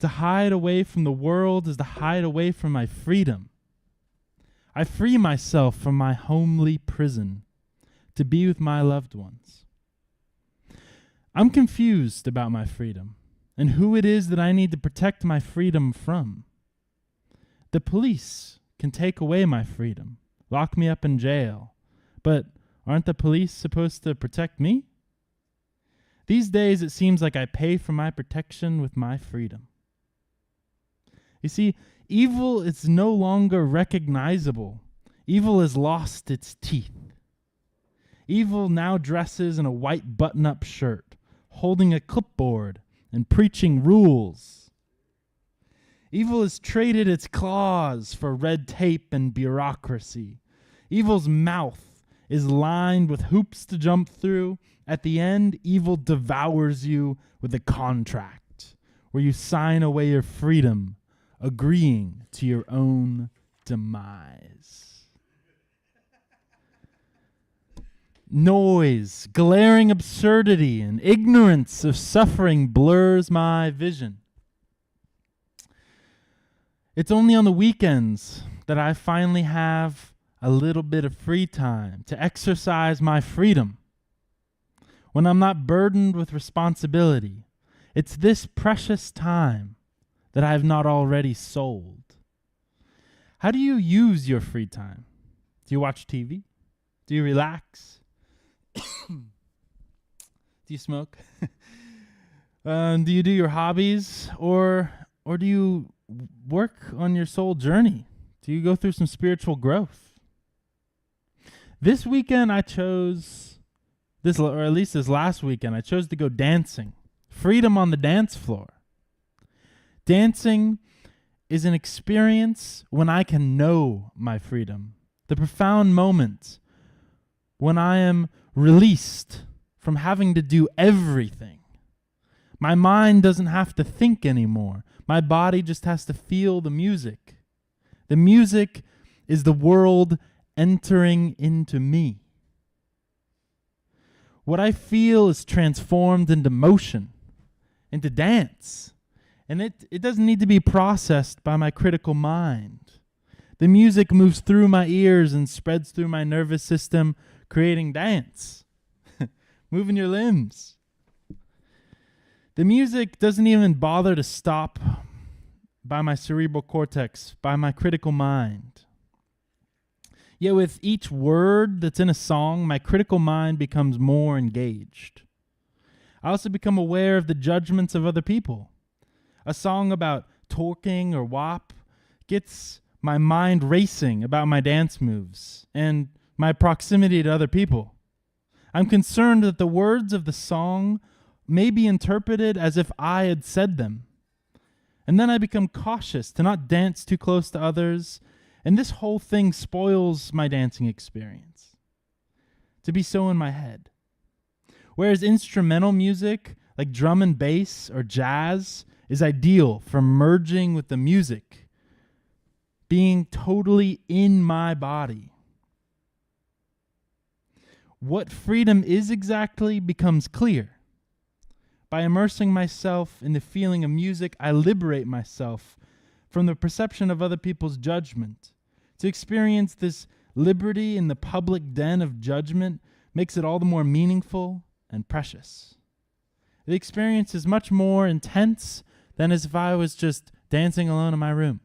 To hide away from the world is to hide away from my freedom. I free myself from my homely prison to be with my loved ones. I'm confused about my freedom and who it is that I need to protect my freedom from. The police can take away my freedom, lock me up in jail, but aren't the police supposed to protect me? These days it seems like I pay for my protection with my freedom. You see, evil is no longer recognizable. Evil has lost its teeth. Evil now dresses in a white button-up shirt, holding a clipboard and preaching rules. Evil has traded its claws for red tape and bureaucracy. Evil's mouth is lined with hoops to jump through. At the end, evil devours you with a contract where you sign away your freedom, agreeing to your own demise. Noise, glaring absurdity, and ignorance of suffering blurs my vision. It's only on the weekends that I finally have a little bit of free time to exercise my freedom. When I'm not burdened with responsibility, it's this precious time that I have not already sold. How do you use your free time? Do you watch TV? Do you relax? Do you smoke? Do you do your hobbies? Or do you work on your soul journey? Do you go through some spiritual growth? This weekend I chose, or at least this last weekend, I chose to go dancing. Freedom on the dance floor. Dancing is an experience when I can know my freedom. The profound moment when I am released from having to do everything. My mind doesn't have to think anymore. My body just has to feel the music. The music is the world entering into me. What I feel is transformed into motion, into dance. And it doesn't need to be processed by my critical mind. The music moves through my ears and spreads through my nervous system, creating dance. Moving your limbs. The music doesn't even bother to stop by my cerebral cortex, by my critical mind. Yet with each word that's in a song, my critical mind becomes more engaged. I also become aware of the judgments of other people. A song about twerking or WAP gets my mind racing about my dance moves and my proximity to other people. I'm concerned that the words of the song may be interpreted as if I had said them. And then I become cautious to not dance too close to others, and this whole thing spoils my dancing experience. To be so in my head. Whereas instrumental music, like drum and bass or jazz, is ideal for merging with the music, being totally in my body. What freedom is exactly becomes clear. By immersing myself in the feeling of music, I liberate myself from the perception of other people's judgment. To experience this liberty in the public den of judgment makes it all the more meaningful and precious. The experience is much more intense than as if I was just dancing alone in my room.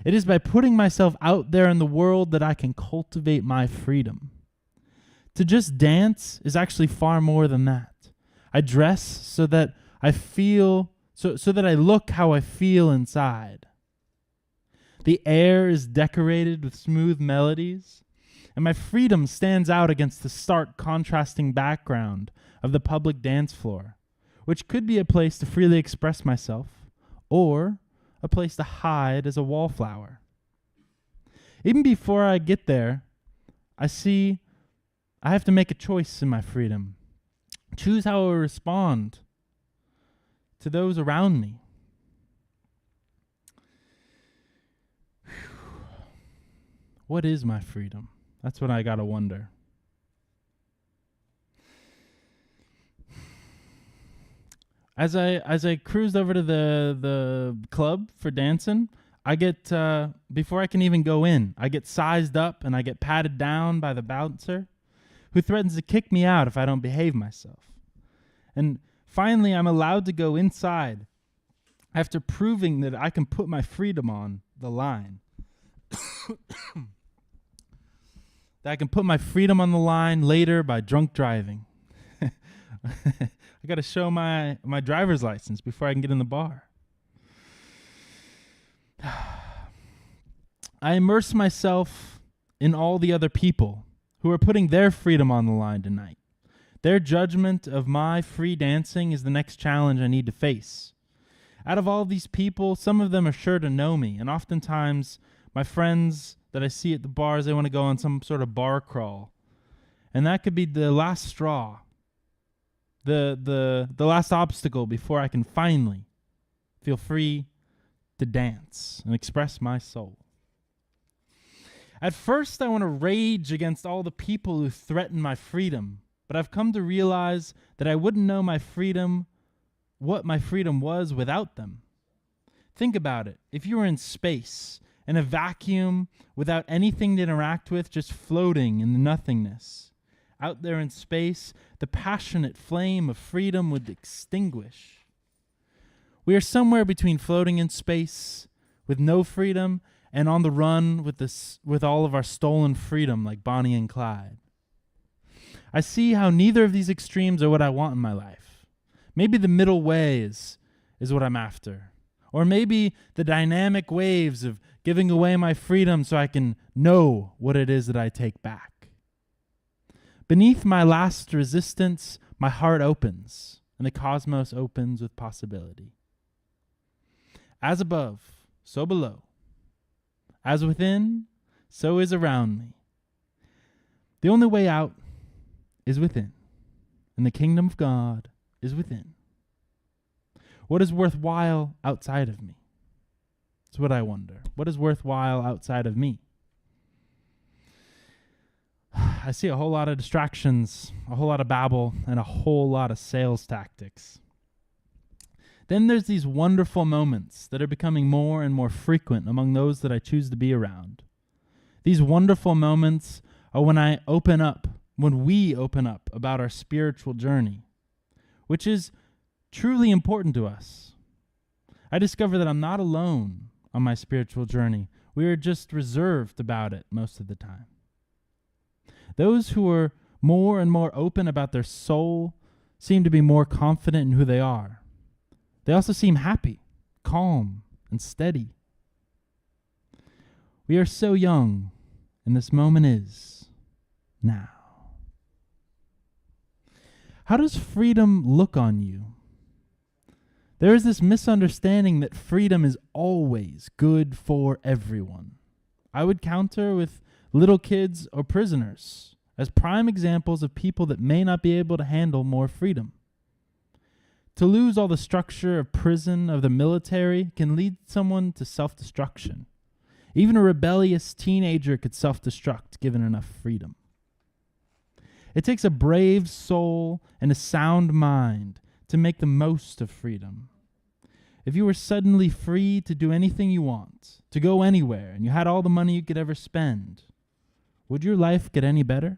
It is by putting myself out there in the world that I can cultivate my freedom. To just dance is actually far more than that. I dress so that I feel, so that I look how I feel inside. The air is decorated with smooth melodies, and my freedom stands out against the stark contrasting background of the public dance floor, which could be a place to freely express myself, or a place to hide as a wallflower. Even before I get there, I see I have to make a choice in my freedom. Choose how I respond to those around me. What is my freedom? That's what I gotta wonder. As I cruised over to the club for dancing, I get before I can even go in, I get sized up and I get patted down by the bouncer, who threatens to kick me out if I don't behave myself. And finally, I'm allowed to go inside after proving that I can put my freedom on the line. That I can put my freedom on the line later by drunk driving. I got to show my driver's license before I can get in the bar. I immerse myself in all the other people who are putting their freedom on the line tonight. Their judgment of my free dancing is the next challenge I need to face. Out of all these people, some of them are sure to know me, and oftentimes my friends that I see at the bars, they want to go on some sort of bar crawl. And that could be the last straw. The last obstacle before I can finally feel free to dance and express my soul. At first, I want to rage against all the people who threaten my freedom, but I've come to realize that I wouldn't know what my freedom was without them. Think about it. If you were in space, in a vacuum, without anything to interact with, just floating in the nothingness, out there in space, the passionate flame of freedom would extinguish. We are somewhere between floating in space with no freedom and on the run with all of our stolen freedom like Bonnie and Clyde. I see how neither of these extremes are what I want in my life. Maybe the middle way is what I'm after. Or maybe the dynamic waves of giving away my freedom so I can know what it is that I take back. Beneath my last resistance, my heart opens, and the cosmos opens with possibility. As above, so below. As within, so is around me. The only way out is within, and the kingdom of God is within. What is worthwhile outside of me? That's what I wonder. What is worthwhile outside of me? I see a whole lot of distractions, a whole lot of babble, and a whole lot of sales tactics. Then there's these wonderful moments that are becoming more and more frequent among those that I choose to be around. These wonderful moments are when we open up about our spiritual journey, which is truly important to us. I discover that I'm not alone on my spiritual journey. We are just reserved about it most of the time. Those who are more and more open about their soul seem to be more confident in who they are. They also seem happy, calm, and steady. We are so young, and this moment is now. How does freedom look on you? There is this misunderstanding that freedom is always good for everyone. I would counter with little kids or prisoners as prime examples of people that may not be able to handle more freedom. To lose all the structure of prison, of the military, can lead someone to self-destruction. Even a rebellious teenager could self-destruct given enough freedom. It takes a brave soul and a sound mind to make the most of freedom. If you were suddenly free to do anything you want, to go anywhere, and you had all the money you could ever spend, would your life get any better?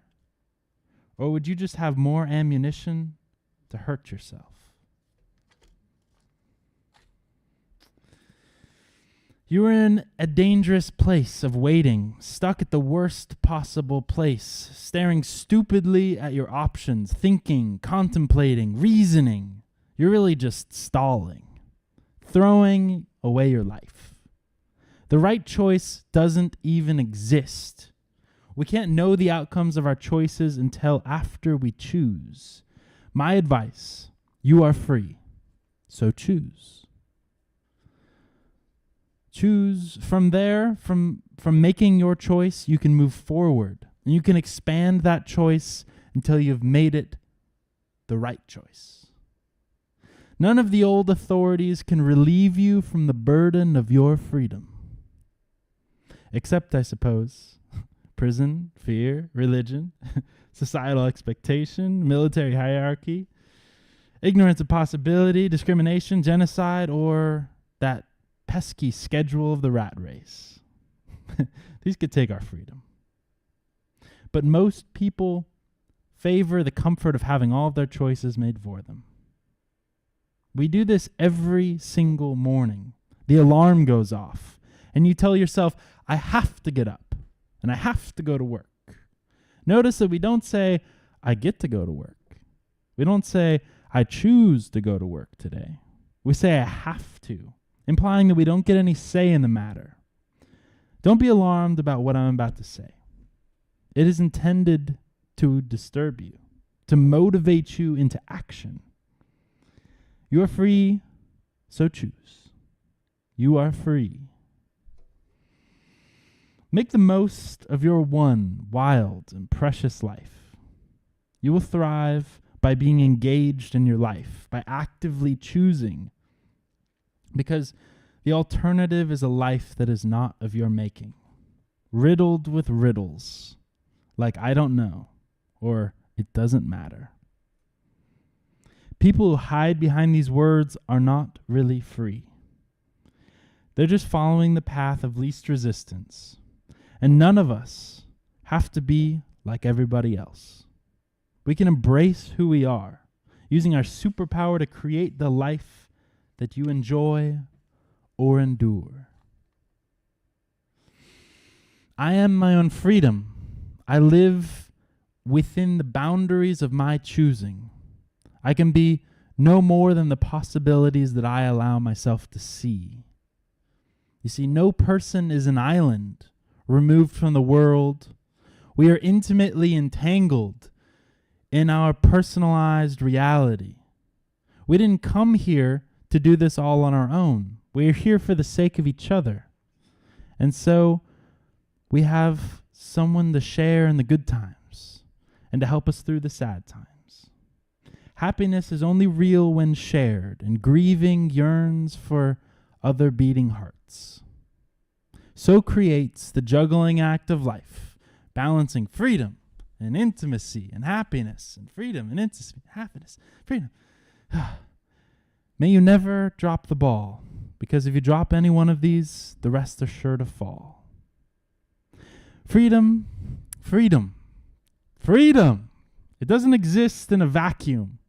Or would you just have more ammunition to hurt yourself? You are in a dangerous place of waiting, stuck at the worst possible place, staring stupidly at your options, thinking, contemplating, reasoning. You're really just stalling, throwing away your life. The right choice doesn't even exist. We can't know the outcomes of our choices until after we choose. My advice, you are free, so choose. Choose from there, from making your choice, you can move forward. And you can expand that choice until you've made it the right choice. None of the old authorities can relieve you from the burden of your freedom. Except, I suppose, prison, fear, religion, societal expectation, military hierarchy, Ignorance of possibility, discrimination, genocide, or that pesky schedule of the rat race. These could take our freedom. But most people favor the comfort of having all of their choices made for them. We do this every single morning. The alarm goes off, and you tell yourself, I have to get up, and I have to go to work. Notice that we don't say, I get to go to work. We don't say, I choose to go to work today. We say, I have to, implying that we don't get any say in the matter. Don't be alarmed about what I'm about to say. It is intended to disturb you, to motivate you into action. You are free, so choose. You are free. Make the most of your one wild and precious life. You will thrive by being engaged in your life, by actively choosing, because the alternative is a life that is not of your making, riddled with riddles, like I don't know, or it doesn't matter. People who hide behind these words are not really free. They're just following the path of least resistance, and none of us have to be like everybody else. We can embrace who we are, using our superpower to create the life that you enjoy or endure. I am my own freedom. I live within the boundaries of my choosing. I can be no more than the possibilities that I allow myself to see. You see, no person is an island removed from the world. We are intimately entangled in our personalized reality. We didn't come here to do this all on our own. We are here for the sake of each other. And so we have someone to share in the good times and to help us through the sad times. Happiness is only real when shared, and grieving yearns for other beating hearts. So creates the juggling act of life, balancing freedom and intimacy and happiness, and freedom and intimacy, happiness, freedom. May you never drop the ball, because if you drop any one of these, the rest are sure to fall. Freedom, freedom, freedom. It doesn't exist in a vacuum,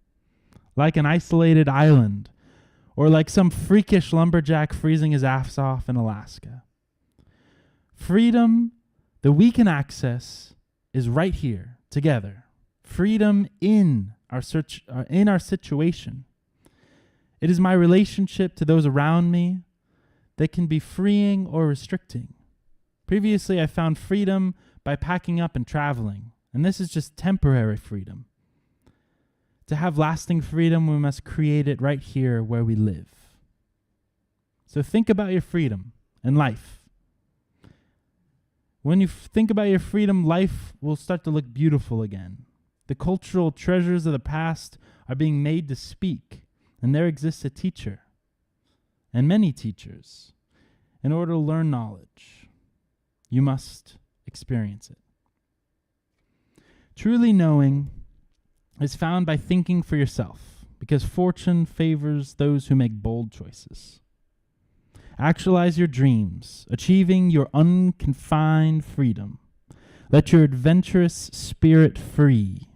like an isolated island, or like some freakish lumberjack freezing his ass off in Alaska. Freedom that we can access is right here, together. Freedom in our situation. It is my relationship to those around me that can be freeing or restricting. Previously, I found freedom by packing up and traveling, and this is just temporary freedom. To have lasting freedom, we must create it right here where we live. So think about your freedom and life. When you think about your freedom, life will start to look beautiful again. The cultural treasures of the past are being made to speak, and there exists a teacher, and many teachers. In order to learn knowledge, you must experience it. Truly knowing is found by thinking for yourself, because fortune favors those who make bold choices. Actualize your dreams, achieving your unconfined freedom. Let your adventurous spirit free.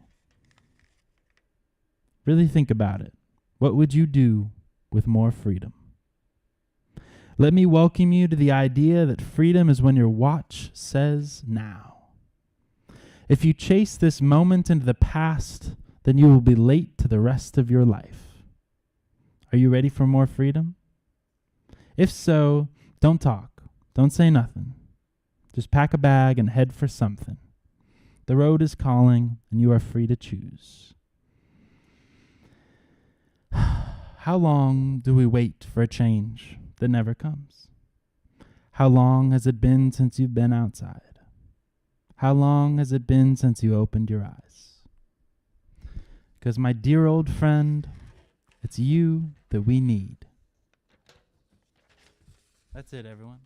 Really think about it. What would you do with more freedom? Let me welcome you to the idea that freedom is when your watch says now. If you chase this moment into the past, then you will be late to the rest of your life. Are you ready for more freedom? If so, don't talk. Don't say nothing. Just pack a bag and head for something. The road is calling, and you are free to choose. How long do we wait for a change that never comes? How long has it been since you've been outside? How long has it been since you opened your eyes? Because, my dear old friend, it's you that we need. That's it, everyone.